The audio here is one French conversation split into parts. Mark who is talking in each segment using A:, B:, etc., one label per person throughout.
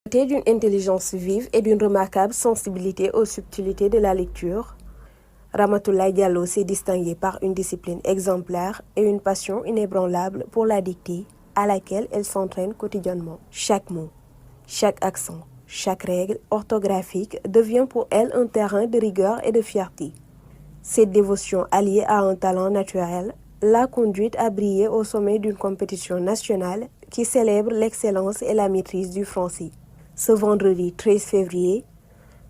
A: Dotée d'une intelligence vive et d'une remarquable sensibilité aux subtilités de la lecture, Ramatoulaye Diallo s'est distinguée par une discipline exemplaire et une passion inébranlable pour la dictée, à laquelle elle s'entraîne quotidiennement. Chaque mot, chaque accent, chaque règle orthographique devient pour elle un terrain de rigueur et de fierté. Cette dévotion alliée à un talent naturel l'a conduite à briller au sommet d'une compétition nationale qui célèbre l'excellence et la maîtrise du français. Ce vendredi 13 février,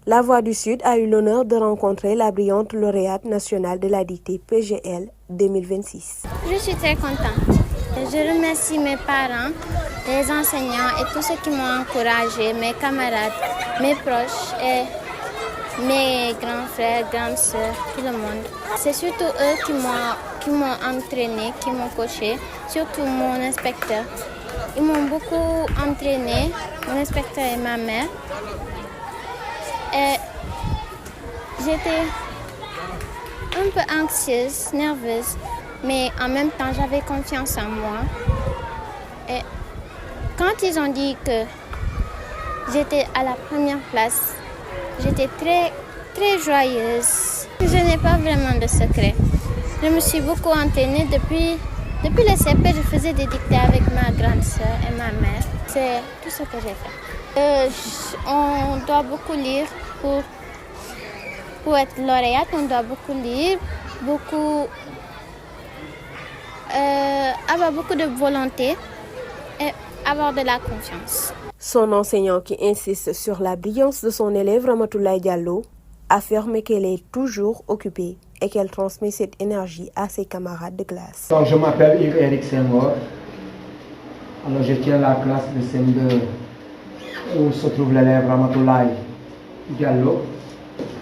A: La Voix du Sud a eu l'honneur de rencontrer la brillante lauréate nationale de la dictée PGL 2026.
B: Je suis très contente. Je remercie mes parents, les enseignants et tous ceux qui m'ont encouragé, mes camarades, mes proches et mes grands frères, grandes sœurs, tout le monde. C'est surtout eux qui m'ont entraîné, qui m'ont coaché, surtout mon inspecteur. Ils m'ont beaucoup entraîné, mon inspecteur et ma mère. Et j'étais un peu anxieuse, nerveuse, mais en même temps j'avais confiance en moi. Et quand ils ont dit que j'étais à la première place, j'étais très, très joyeuse. Je n'ai pas vraiment de secret. Je me suis beaucoup entraînée depuis le CP, je faisais des dictées avec ma grande sœur et ma mère. C'est tout ce que j'ai fait. On doit beaucoup lire pour être lauréate. On doit beaucoup lire, avoir beaucoup de volonté et avoir de la confiance.
A: Son enseignant qui insiste sur la brillance de son élève Ramatoulaye Diallo affirme qu'elle est toujours occupée et qu'elle transmet cette énergie à ses camarades de classe.
C: Donc, je m'appelle Yves-Éric Senghor. Alors, je tiens la classe de CM2 où se trouve l'élève Ramatoulaye Diallo,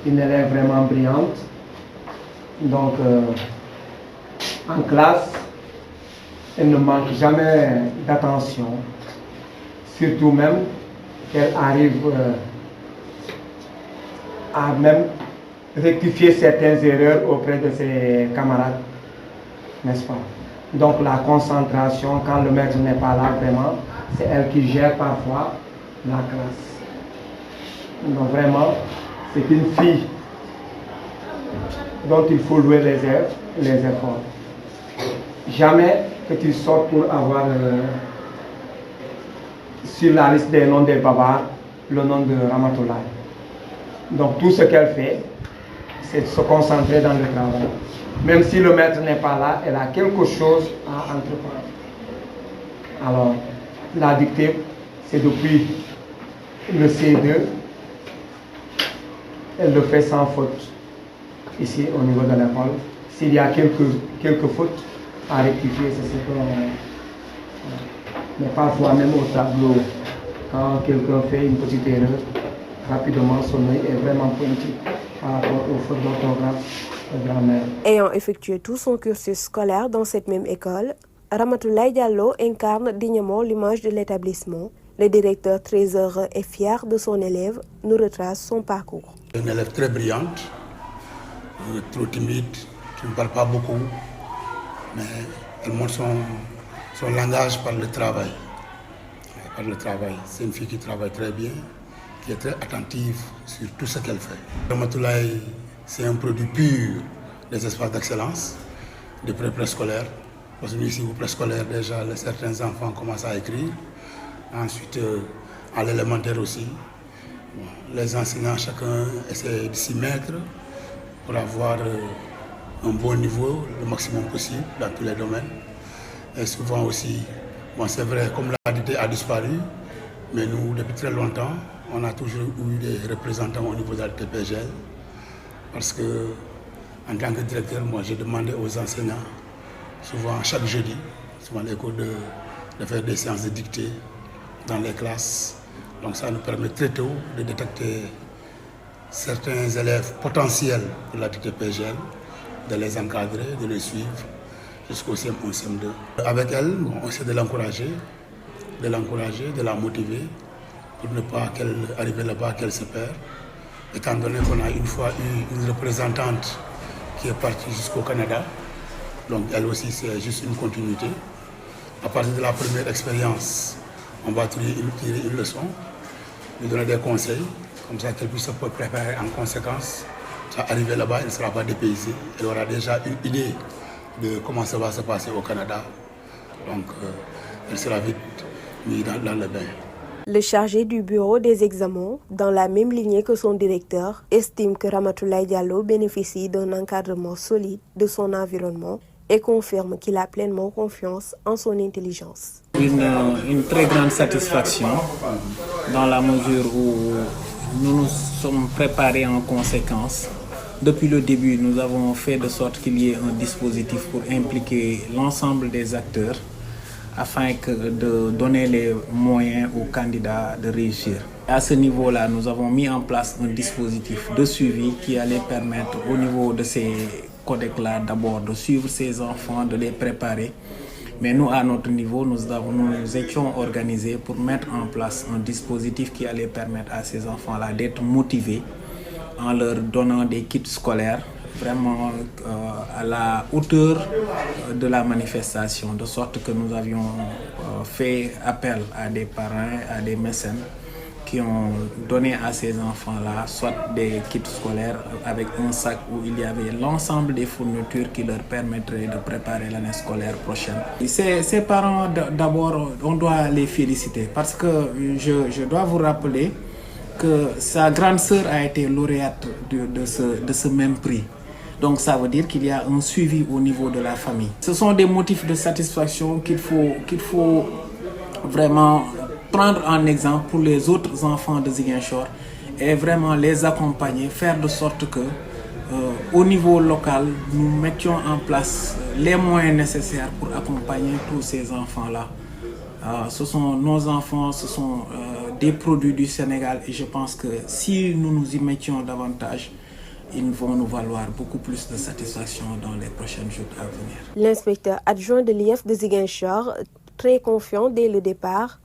C: une élève vraiment brillante. Donc, en classe, elle ne manque jamais d'attention, surtout même qu'elle arrive à même rectifier certaines erreurs auprès de ses camarades, n'est-ce pas? Donc la concentration, quand le maître n'est pas là, vraiment, c'est elle qui gère parfois la classe. Donc vraiment, c'est une fille dont il faut louer les efforts. Jamais que tu sortes pour avoir sur la liste des noms des bavards le nom de Ramatoulaye. Donc tout ce qu'elle fait, c'est de se concentrer dans le travail. Même si le maître n'est pas là, elle a quelque chose à entreprendre. Alors, la dictée, c'est depuis le C2. Elle le fait sans faute, ici au niveau de l'école. S'il y a quelques fautes à rectifier, c'est ce qu'on... Mais parfois, même au tableau, quand quelqu'un fait une petite erreur, rapidement, son œil est vraiment pointu par rapport aux fautes d'orthographe de grammaire.
A: Ayant effectué tout son cursus scolaire dans cette même école, Ramatoulaye Diallo incarne dignement l'image de l'établissement. Le directeur très heureux et fier de son élève nous retrace son parcours.
D: Une élève très brillante, trop timide, qui ne parle pas beaucoup, mais elle montre son langage par le travail. Par le travail. C'est une fille qui travaille très bien, qui est très attentive sur tout ce qu'elle fait. Ramatoulaye, c'est un produit pur des espaces d'excellence, des préscolaires. Parce que nous, ici, au préscolaire, déjà, certains enfants commencent à écrire. Ensuite, à l'élémentaire aussi. Les enseignants, chacun essaie de s'y mettre pour avoir un bon niveau, le maximum possible, dans tous les domaines. Et souvent aussi, bon, c'est vrai, comme la dictée a disparu, mais nous, depuis très longtemps, on a toujours eu des représentants au niveau de la PGL. Parce que, en tant que directeur, moi, j'ai demandé aux enseignants, souvent chaque jeudi, souvent les cours de faire des séances de dictée dans les classes. Donc ça nous permet très tôt de détecter certains élèves potentiels pour la dictée PGL, de les encadrer, de les suivre jusqu'au CM1, CM2. Avec elle, on essaie de l'encourager, de la motiver pour ne pas qu'elle arrive là-bas, qu'elle se perd. Étant donné qu'on a une fois eu une représentante qui est partie jusqu'au Canada, donc elle aussi c'est juste une continuité. À partir de la première expérience, on va tirer une leçon. lui donner des conseils, comme ça qu'elle puisse se préparer en conséquence. Arrivé là-bas, elle ne sera pas dépaysée. Elle aura déjà une idée de comment ça va se passer au Canada. Donc, elle sera vite mise dans le bain.
A: Le chargé du bureau des examens, dans la même lignée que son directeur, estime que Ramatoulaye Diallo bénéficie d'un encadrement solide de son environnement et confirme qu'il a pleinement confiance en son intelligence.
E: Une très grande satisfaction dans la mesure où nous nous sommes préparés en conséquence. Depuis le début, nous avons fait de sorte qu'il y ait un dispositif pour impliquer l'ensemble des acteurs afin de donner les moyens aux candidats de réussir. À ce niveau-là, nous avons mis en place un dispositif de suivi qui allait permettre au niveau de ces codecs-là d'abord de suivre ces enfants, de les préparer. Mais nous, à notre niveau, nous étions organisés pour mettre en place un dispositif qui allait permettre à ces enfants-là d'être motivés en leur donnant des kits scolaires vraiment à la hauteur de la manifestation, de sorte que nous avions fait appel à des parents, à des mécènes qui ont donné à ces enfants-là soit des kits scolaires avec un sac où il y avait l'ensemble des fournitures qui leur permettraient de préparer l'année scolaire prochaine. Ces parents, d'abord, on doit les féliciter parce que je dois vous rappeler que sa grande sœur a été lauréate de ce même prix. Donc ça veut dire qu'il y a un suivi au niveau de la famille. Ce sont des motifs de satisfaction qu'il faut vraiment prendre en exemple pour les autres enfants de Ziguinchor et vraiment les accompagner, faire de sorte que au niveau local, nous mettions en place les moyens nécessaires pour accompagner tous ces enfants-là. Ce sont nos enfants, ce sont des produits du Sénégal et je pense que si nous nous y mettions davantage, ils vont nous valoir beaucoup plus de satisfaction dans les prochains jours à venir.
A: L'inspecteur adjoint de l'IEF de Ziguinchor, très confiant dès le départ,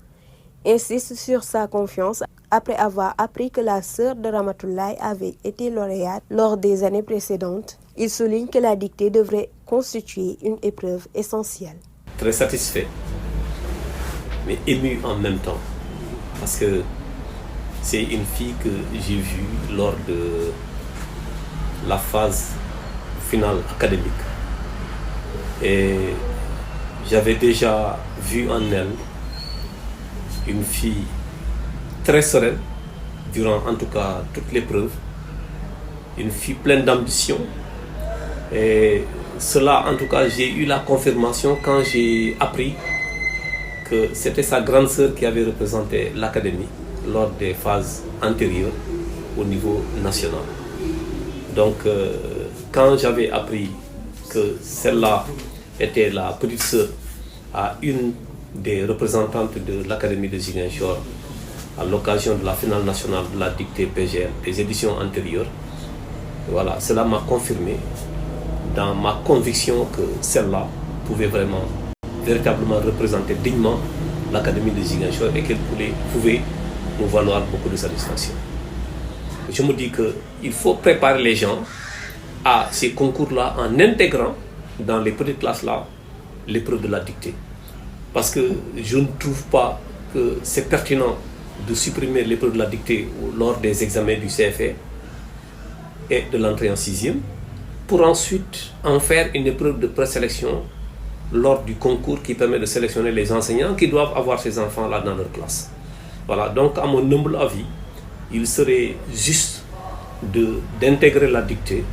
A: insiste sur sa confiance après avoir appris que la sœur de Ramatoulaye avait été lauréate lors des années précédentes. Il souligne que la dictée devrait constituer une épreuve essentielle.
F: Très satisfait, mais ému en même temps, parce que c'est une fille que j'ai vue lors de la phase finale académique. Et j'avais déjà vu en elle une fille très sereine, durant en tout cas toute l'épreuve, une fille pleine d'ambition. Et cela, en tout cas, j'ai eu la confirmation quand j'ai appris que c'était sa grande sœur qui avait représenté l'académie lors des phases antérieures au niveau national. Donc, quand j'avais appris que celle-là était la petite sœur à une des représentantes de l'Académie de Ziguinchor à l'occasion de la finale nationale de la dictée PGL des éditions antérieures, voilà, cela m'a confirmé dans ma conviction que celle-là pouvait véritablement représenter dignement l'Académie de Ziguinchor et qu'elle pouvait nous valoir beaucoup de satisfaction. Je me dis qu'il faut préparer les gens à ces concours-là en intégrant dans les petites classes-là l'épreuve de la dictée. Parce que je ne trouve pas que c'est pertinent de supprimer l'épreuve de la dictée lors des examens du CFA et de l'entrée en 6e, pour ensuite en faire une épreuve de présélection lors du concours qui permet de sélectionner les enseignants qui doivent avoir ces enfants-là dans leur classe. Voilà, donc à mon humble avis, il serait juste d'intégrer la dictée,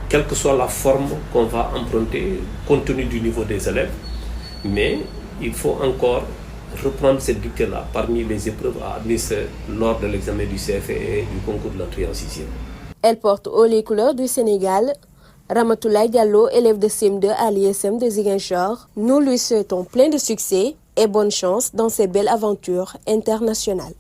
F: quelle que soit la forme qu'on va emprunter, compte tenu du niveau des élèves, mais il faut encore reprendre cette dictée-là parmi les épreuves à administrer lors de l'examen du CFA et du concours de l'entrée en 6e.
A: Elle porte haut les couleurs du Sénégal. Ramatoulaye Diallo, élève de CM2 à l'ISM de Ziguinchor, nous lui souhaitons plein de succès et bonne chance dans ses belles aventures internationales.